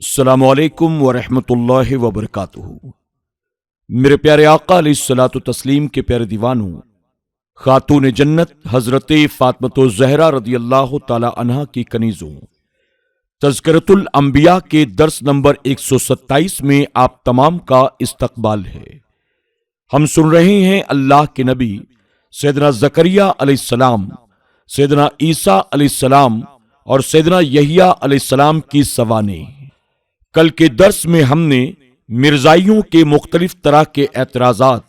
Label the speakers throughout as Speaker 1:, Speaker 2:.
Speaker 1: السلام علیکم ورحمۃ اللہ وبرکاتہ۔ میرے پیارے آقا علیہ الصلوۃ والتسلیم کے پیارے دیوانوں، خاتون جنت حضرت فاطمۃ الزہرا رضی اللہ تعالی عنہا کی کنیزوں، تذکرۃ الانبیاء کے درس نمبر 127 میں آپ تمام کا استقبال ہے۔ ہم سن رہے ہیں اللہ کے نبی سیدنا زکریا علیہ السلام، سیدنا عیسیٰ علیہ السلام اور سیدنا یحییٰ علیہ السلام کی سوانح۔ کل کے درس میں ہم نے مرزائیوں کے مختلف طرح کے اعتراضات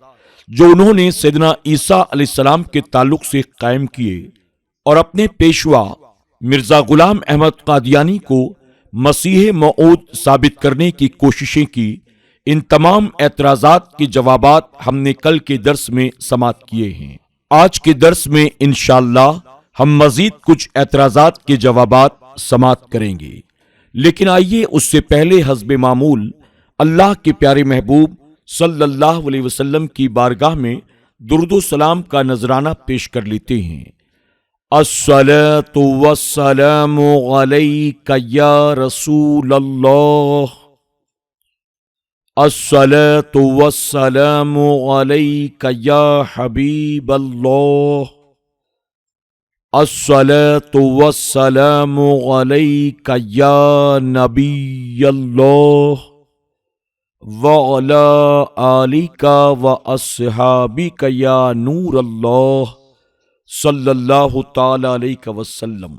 Speaker 1: جو انہوں نے سیدنا عیسیٰ علیہ السلام کے تعلق سے قائم کیے اور اپنے پیشوا مرزا غلام احمد قادیانی کو مسیح موعود ثابت کرنے کی کوششیں کی، ان تمام اعتراضات کے جوابات ہم نے کل کے درس میں سماعت کیے ہیں۔ آج کے درس میں انشاءاللہ ہم مزید کچھ اعتراضات کے جوابات سماعت کریں گے، لیکن آئیے اس سے پہلے حسب معمول اللہ کے پیارے محبوب صلی اللہ علیہ وسلم کی بارگاہ میں درود و سلام کا نذرانہ پیش کر لیتے ہیں۔ الصلاۃ والسلام علیک یا رسول اللہ، الصلاۃ والسلام علیک یا حبیب اللہ، الصلاۃ والسلام علیک یا نبی اللہ وعلی آلک واصحابک یا نور اللہ صلی اللہ تعالی علیہ وسلم۔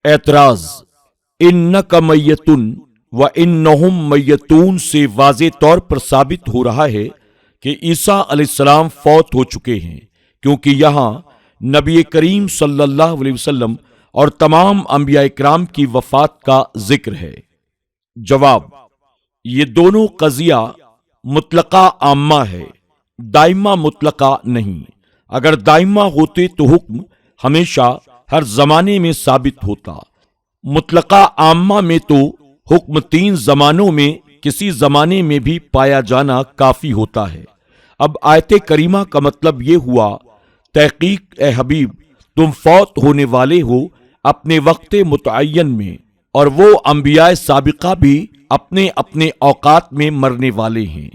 Speaker 1: اعتراض: انک میت وانہم میتون سے واضح طور پر ثابت ہو رہا ہے کہ عیسیٰ علیہ السلام فوت ہو چکے ہیں، کیونکہ یہاں نبی کریم صلی اللہ علیہ وسلم اور تمام انبیاء کرام کی وفات کا ذکر ہے۔ جواب: یہ دونوں قضیہ مطلقہ عامہ ہے، دائمہ مطلقہ نہیں۔ اگر دائمہ ہوتے تو حکم ہمیشہ ہر زمانے میں ثابت ہوتا۔ مطلقہ عامہ میں تو حکم 3 زمانوں میں کسی زمانے میں بھی پایا جانا کافی ہوتا ہے۔ اب آیت کریمہ کا مطلب یہ ہوا، تحقیق اے حبیب تم فوت ہونے والے ہو اپنے وقت متعین میں، اور وہ انبیاء سابقہ بھی اپنے اپنے اوقات میں مرنے والے ہیں۔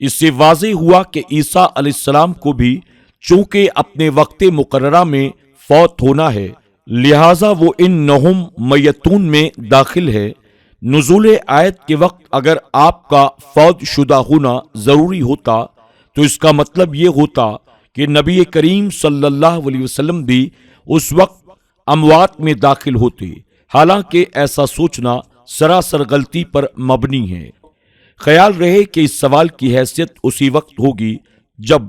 Speaker 1: اس سے واضح ہوا کہ عیسیٰ علیہ السلام کو بھی چونکہ اپنے وقت مقررہ میں فوت ہونا ہے، لہٰذا وہ انہم میتون میں داخل ہے۔ نزول آیت کے وقت اگر آپ کا فوت شدہ ہونا ضروری ہوتا تو اس کا مطلب یہ ہوتا کہ نبی کریم صلی اللہ علیہ وسلم بھی اس وقت اموات میں داخل ہوتے، حالانکہ ایسا سوچنا سراسر غلطی پر مبنی ہے۔ خیال رہے کہ اس سوال کی حیثیت اسی وقت ہوگی جب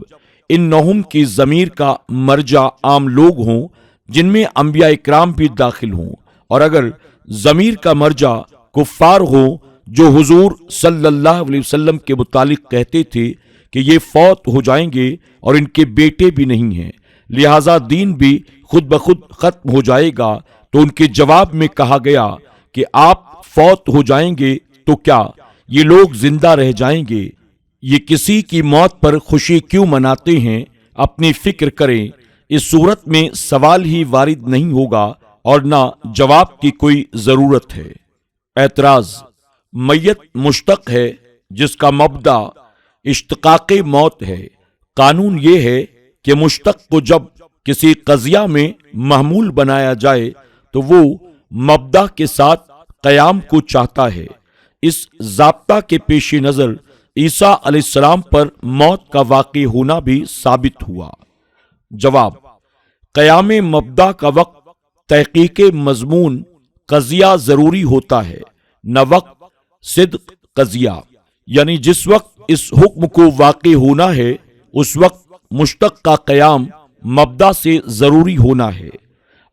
Speaker 1: انہم کی ضمیر کا مرجع عام لوگ ہوں جن میں انبیاء اکرام بھی داخل ہوں، اور اگر ضمیر کا مرجع کفار ہو جو حضور صلی اللہ علیہ وسلم کے متعلق کہتے تھے کہ یہ فوت ہو جائیں گے اور ان کے بیٹے بھی نہیں ہیں، لہذا دین بھی خود بخود ختم ہو جائے گا، تو ان کے جواب میں کہا گیا کہ آپ فوت ہو جائیں گے تو کیا یہ لوگ زندہ رہ جائیں گے؟ یہ کسی کی موت پر خوشی کیوں مناتے ہیں؟ اپنی فکر کریں۔ اس صورت میں سوال ہی وارد نہیں ہوگا اور نہ جواب کی کوئی ضرورت ہے۔ اعتراض: میت مشتق ہے جس کا مبدا اشتقاق موت ہے۔ قانون یہ ہے کہ مشتق کو جب کسی قضیہ میں محمول بنایا جائے تو وہ مبدا کے ساتھ قیام کو چاہتا ہے۔ اس ضابطہ کے پیش نظر عیسیٰ علیہ السلام پر موت کا واقع ہونا بھی ثابت ہوا۔ جواب: قیام مبدا کا وقت تحقیق مضمون قضیہ ضروری ہوتا ہے، نہ وقت صدق قضیہ، یعنی جس وقت اس حکم کو واقع ہونا ہے اس وقت مشتق کا قیام مبدا سے ضروری ہونا ہے۔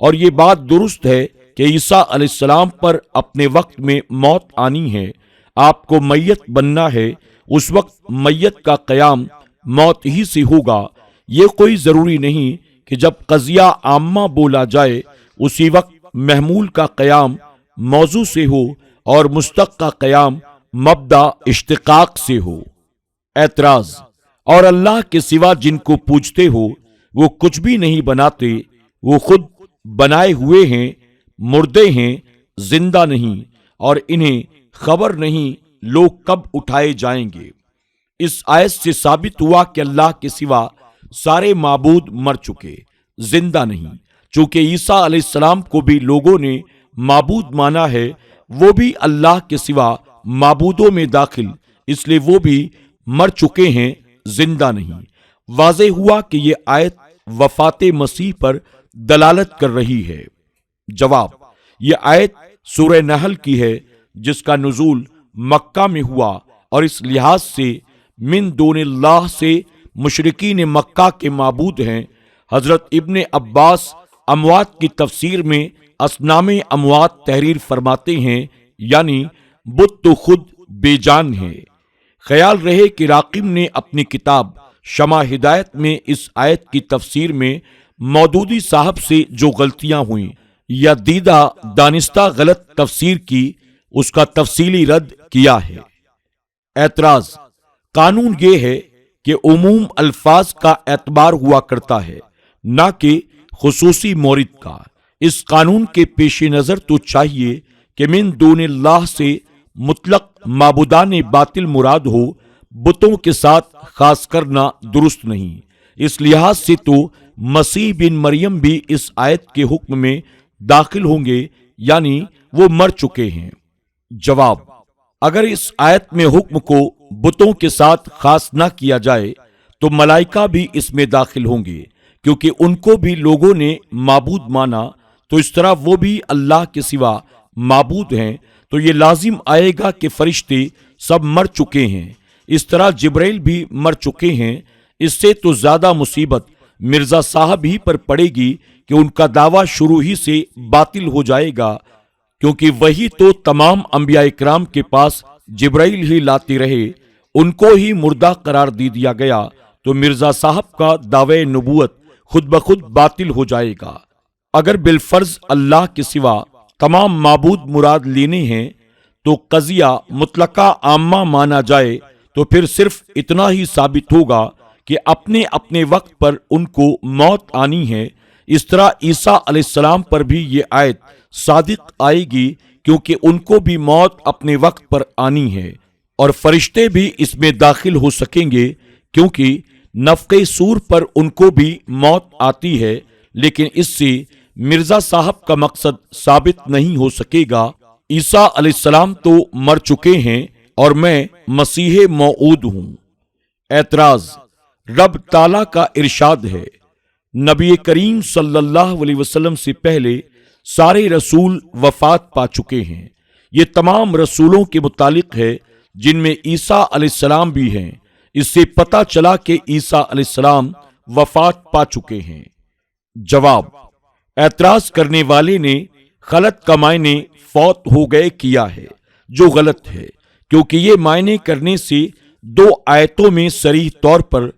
Speaker 1: اور یہ بات درست ہے کہ عیسیٰ علیہ السلام پر اپنے وقت میں موت آنی ہے، آپ کو میت بننا ہے، اس وقت میت کا قیام موت ہی سے ہوگا۔ یہ کوئی ضروری نہیں کہ جب قضیہ عامہ بولا جائے اسی وقت محمول کا قیام موضوع سے ہو اور مشتق کا قیام مبدا اشتقاق سے ہو۔ اعتراض: اور اللہ کے سوا جن کو پوجتے ہو وہ کچھ بھی نہیں بناتے، وہ خود بنائے ہوئے ہیں، مردے ہیں، زندہ نہیں، اور انہیں خبر نہیں لوگ کب اٹھائے جائیں گے۔ اس آیت سے ثابت ہوا کہ اللہ کے سوا سارے معبود مر چکے، زندہ نہیں۔ چونکہ عیسیٰ علیہ السلام کو بھی لوگوں نے معبود مانا ہے، وہ بھی اللہ کے سوا معبودوں میں داخل، اس لیے وہ بھی مر چکے ہیں، زندہ نہیں۔ واضح ہوا کہ یہ آیت وفات مسیح پر دلالت کر رہی ہے۔ جواب: یہ آیت سورہ نحل کی ہے، جس کا نزول مکہ میں ہوا، اور اس لحاظ سے من دون اللہ سے مشرکین مکہ کے معبود ہیں۔ حضرت ابن عباس اموات کی تفسیر میں اصنام اموات تحریر فرماتے ہیں، یعنی بت تو خود بے جان ہے۔ خیال رہے کہ راقم نے اپنی کتاب شمع ہدایت میں اس آیت کی تفسیر میں مودودی صاحب سے جو غلطیاں ہوئیں یا دیدہ دانستہ غلط تفسیر کی، اس کا تفصیلی رد کیا ہے۔ اعتراض: قانون یہ ہے کہ عموم الفاظ کا اعتبار ہوا کرتا ہے، نہ کہ خصوصی مورد کا۔ اس قانون کے پیش نظر تو چاہیے کہ من دون اللہ سے مطلق معبودان باطل مراد ہو، بتوں کے ساتھ خاص کرنا درست نہیں۔ اس لحاظ سے تو مسیح بن مریم بھی اس آیت کے حکم میں داخل ہوں گے، یعنی وہ مر چکے ہیں۔ جواب: اگر اس آیت میں حکم کو بتوں کے ساتھ خاص نہ کیا جائے تو ملائکہ بھی اس میں داخل ہوں گے، کیونکہ ان کو بھی لوگوں نے معبود مانا، تو اس طرح وہ بھی اللہ کے سوا معبود ہیں، تو یہ لازم آئے گا کہ فرشتے سب مر چکے ہیں۔ اس طرح جبرائیل بھی مر چکے ہیں۔ اس سے تو زیادہ مصیبت مرزا صاحب ہی پر پڑے گی کہ ان کا دعویٰ شروع ہی سے باطل ہو جائے گا، کیونکہ وہی تو تمام انبیاء کرام کے پاس جبرائیل ہی لاتے رہے، ان کو ہی مردہ قرار دے دیا گیا، تو مرزا صاحب کا دعوی نبوت خود بخود باطل ہو جائے گا۔ اگر بالفرض اللہ کے سوا تمام معبود مراد لینے ہیں تو قضیہ مطلقہ عامہ مانا جائے، تو پھر صرف اتنا ہی ثابت ہوگا کہ اپنے اپنے وقت پر ان کو موت آنی ہے۔ اس طرح عیسیٰ علیہ السلام پر بھی یہ آیت صادق آئے گی، کیونکہ ان کو بھی موت اپنے وقت پر آنی ہے، اور فرشتے بھی اس میں داخل ہو سکیں گے، کیونکہ نفخہ صور پر ان کو بھی موت آتی ہے۔ لیکن اس سے مرزا صاحب کا مقصد ثابت نہیں ہو سکے گا۔ عیسیٰ علیہ السلام تو مر چکے ہیں اور میں مسیح موعود ہوں۔ اعتراض: رب تعالیٰ کا ارشاد ہے، نبی کریم صلی اللہ علیہ وسلم سے پہلے سارے رسول وفات پا چکے ہیں۔ یہ تمام رسولوں کے متعلق ہے جن میں عیسیٰ علیہ السلام بھی ہیں۔ اس سے پتہ چلا کہ عیسیٰ علیہ السلام وفات پا چکے ہیں۔ جواب: اعتراض کرنے والے نے خلط کا معنی فوت ہو گئے کیا ہے، جو غلط ہے، کیونکہ یہ معنی کرنے سے دو آیتوں میں صریح طور پر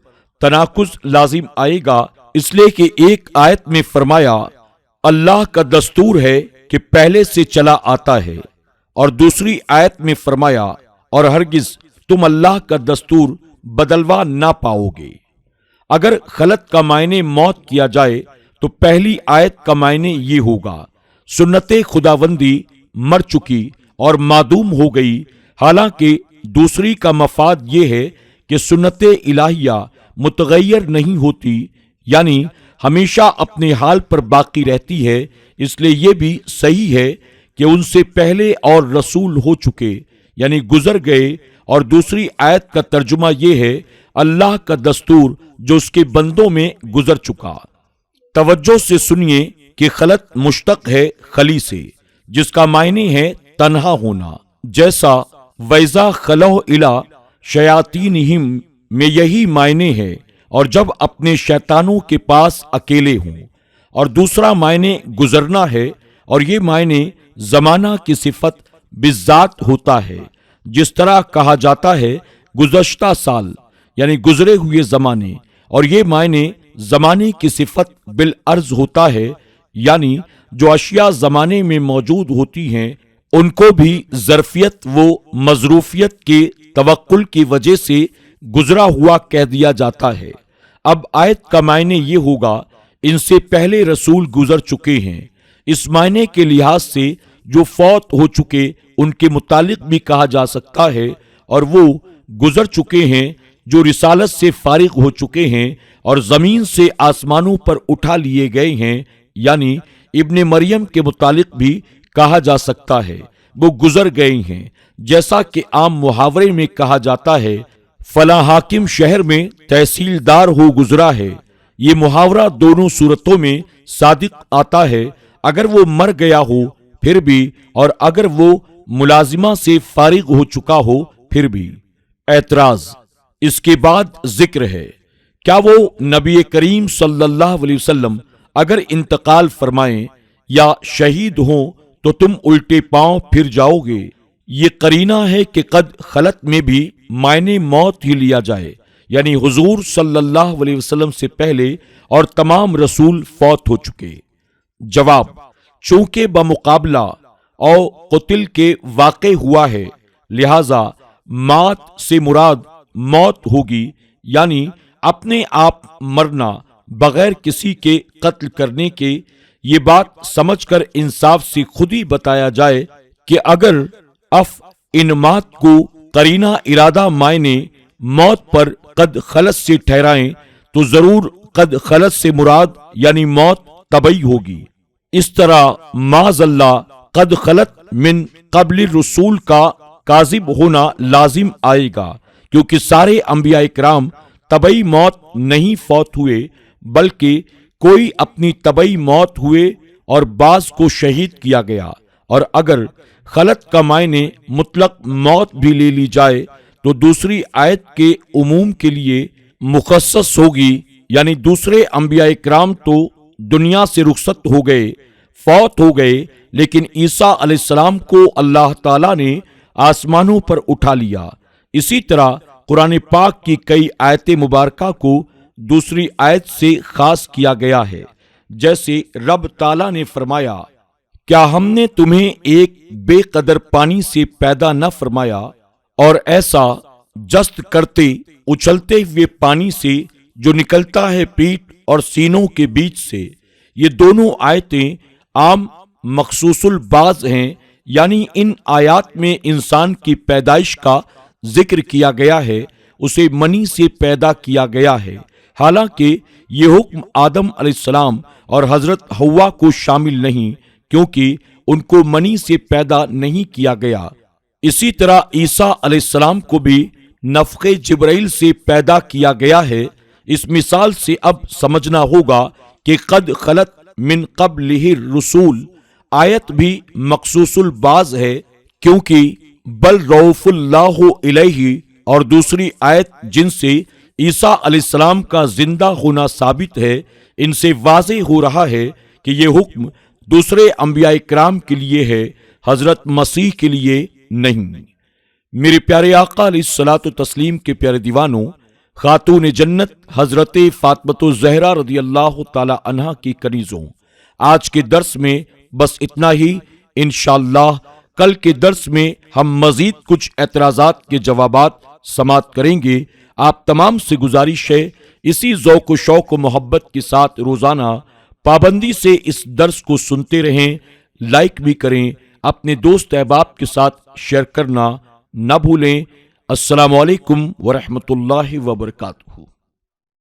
Speaker 1: تناقض لازم آئے گا، اس لیے کہ ایک آیت میں فرمایا اللہ کا دستور ہے کہ پہلے سے چلا آتا ہے، اور دوسری آیت میں فرمایا اور ہرگز تم اللہ کا دستور بدلوا نہ پاؤ گے۔ اگر خلط کا معنی موت کیا جائے تو پہلی آیت کا معنی یہ ہوگا سنت خداوندی مر چکی اور معدوم ہو گئی، حالانکہ دوسری کا مفاد یہ ہے کہ سنت الہیہ متغیر نہیں ہوتی، یعنی ہمیشہ اپنے حال پر باقی رہتی ہے۔ اس لیے یہ بھی صحیح ہے کہ ان سے پہلے اور رسول ہو چکے، یعنی گزر گئے، اور دوسری آیت کا ترجمہ یہ ہے اللہ کا دستور جو اس کے بندوں میں گزر چکا۔ توجہ سے سنیے کہ خلط مشتق ہے خلی سے، جس کا معنی ہے تنہا ہونا، جیسا وَإِذَا خَلَوْا إِلَىٰ شَيَاطِينِهِمْ میں یہی معنی ہے، اور جب اپنے شیطانوں کے پاس اکیلے ہوں۔ اور دوسرا معنی گزرنا ہے، اور یہ معنی زمانہ کی صفت بالذات ہوتا ہے، جس طرح کہا جاتا ہے گزشتہ سال، یعنی گزرے ہوئے زمانے، اور یہ معنی زمانے کی صفت بالعرض ہوتا ہے، یعنی جو اشیاء زمانے میں موجود ہوتی ہیں ان کو بھی ظرفیت و مظروفیت کے توقل کی وجہ سے گزرا ہوا کہہ دیا جاتا ہے۔ اب آیت کا معنی یہ ہوگا ان سے پہلے رسول گزر چکے ہیں۔ اس معنی کے لحاظ سے جو فوت ہو چکے ان کے متعلق بھی کہا جا سکتا ہے، اور وہ گزر چکے ہیں جو رسالت سے فارغ ہو چکے ہیں اور زمین سے آسمانوں پر اٹھا لیے گئے ہیں، یعنی ابن مریم کے متعلق بھی کہا جا سکتا ہے، وہ گزر گئے ہیں۔ جیسا کہ عام محاورے میں کہا جاتا ہے، فلاں حاکم شہر میں تحصیلدار ہو گزرا ہے، یہ محاورہ دونوں صورتوں میں صادق آتا ہے، اگر وہ مر گیا ہو پھر بھی اور اگر وہ ملازمہ سے فارغ ہو چکا ہو پھر بھی۔ اعتراض: اس کے بعد ذکر ہے، کیا وہ نبی کریم صلی اللہ علیہ وسلم اگر انتقال فرمائیں یا شہید ہوں تو تم الٹے پاؤں پھر جاؤ گے؟ یہ قرینہ ہے کہ قد خلت میں بھی معنی موت ہی لیا جائے، یعنی حضور صلی اللہ علیہ وسلم سے پہلے اور تمام رسول فوت ہو چکے۔ جواب: چونکہ بمقابلہ او قتل کے واقع ہوا ہے، لہذا مات سے مراد موت ہوگی، یعنی اپنے آپ مرنا بغیر کسی کے قتل کرنے کے۔ یہ بات سمجھ کر انصاف سے خود ہی بتایا جائے کہ اگر انمات کو قرینہ ارادہ معنی موت پر قد خلت سے ٹھہرائیں تو ضرور قد خلت سے مراد یعنی موت طبعی ہوگی۔ اس طرح معاذ اللہ قد خلت من قبل رسول کا کاذب ہونا لازم آئے گا، کیونکہ سارے انبیاء کرام طبعی موت نہیں فوت ہوئے، بلکہ کوئی اپنی طبعی موت ہوئے اور بعض کو شہید کیا گیا۔ اور اگر خلت کا معنی مطلق موت بھی لے لی جائے تو دوسری آیت کے عموم کے لیے مخصص ہوگی، یعنی دوسرے انبیاء کرام تو دنیا سے رخصت ہو گئے، فوت ہو گئے، لیکن عیسیٰ علیہ السلام کو اللہ تعالیٰ نے آسمانوں پر اٹھا لیا۔ اسی طرح قرآن پاک کی کئی آیت مبارکہ کو دوسری آیت سے خاص کیا گیا ہے، جیسے رب تعالیٰ نے فرمایا، کیا ہم نے تمہیں ایک بے قدر پانی سے پیدا نہ فرمایا، اور ایسا جست کرتے اچھلتے ہوئے پانی سے جو نکلتا ہے پیٹھ اور سینوں کے بیچ سے۔ یہ دونوں آیتیں عام مخصوص البعض ہیں، یعنی ان آیات میں انسان کی پیدائش کا ذکر کیا گیا ہے، اسے منی سے پیدا کیا گیا ہے، حالانکہ یہ حکم آدم علیہ السلام اور حضرت حوا کو شامل نہیں، کیونکہ ان کو منی سے پیدا نہیں کیا گیا۔ اسی طرح عیسیٰ علیہ السلام کو بھی نفخ جبرائیل سے پیدا کیا گیا ہے۔ اس مثال سے اب سمجھنا ہوگا کہ قد خلت من قبلہ الرسول آیت بھی مخصوص البعض ہے، کیونکہ بل رؤوف اللہ الیہ اور دوسری آیت جن سے عیسیٰ علیہ السلام کا زندہ ہونا ثابت ہے، ان سے واضح ہو رہا ہے کہ یہ حکم دوسرے انبیاء کرام کے لیے ہے، حضرت مسیح کے لیے نہیں۔ میرے پیارے آقا علیہ الصلوۃ والتسلیم کے پیارے دیوانوں، خاتون جنت حضرت فاطمہ الزہرا رضی اللہ تعالی عنہا کی کنیزوں، آج کے درس میں بس اتنا ہی۔ انشاءاللہ کل کے درس میں ہم مزید کچھ اعتراضات کے جوابات سماعت کریں گے۔ آپ تمام سے گزارش ہے اسی ذوق و شوق و محبت کے ساتھ روزانہ پابندی سے اس درس کو سنتے رہیں، لائک بھی کریں، اپنے دوست احباب کے ساتھ شیئر کرنا نہ بھولیں۔ السلام علیکم ورحمۃ اللہ وبرکاتہ۔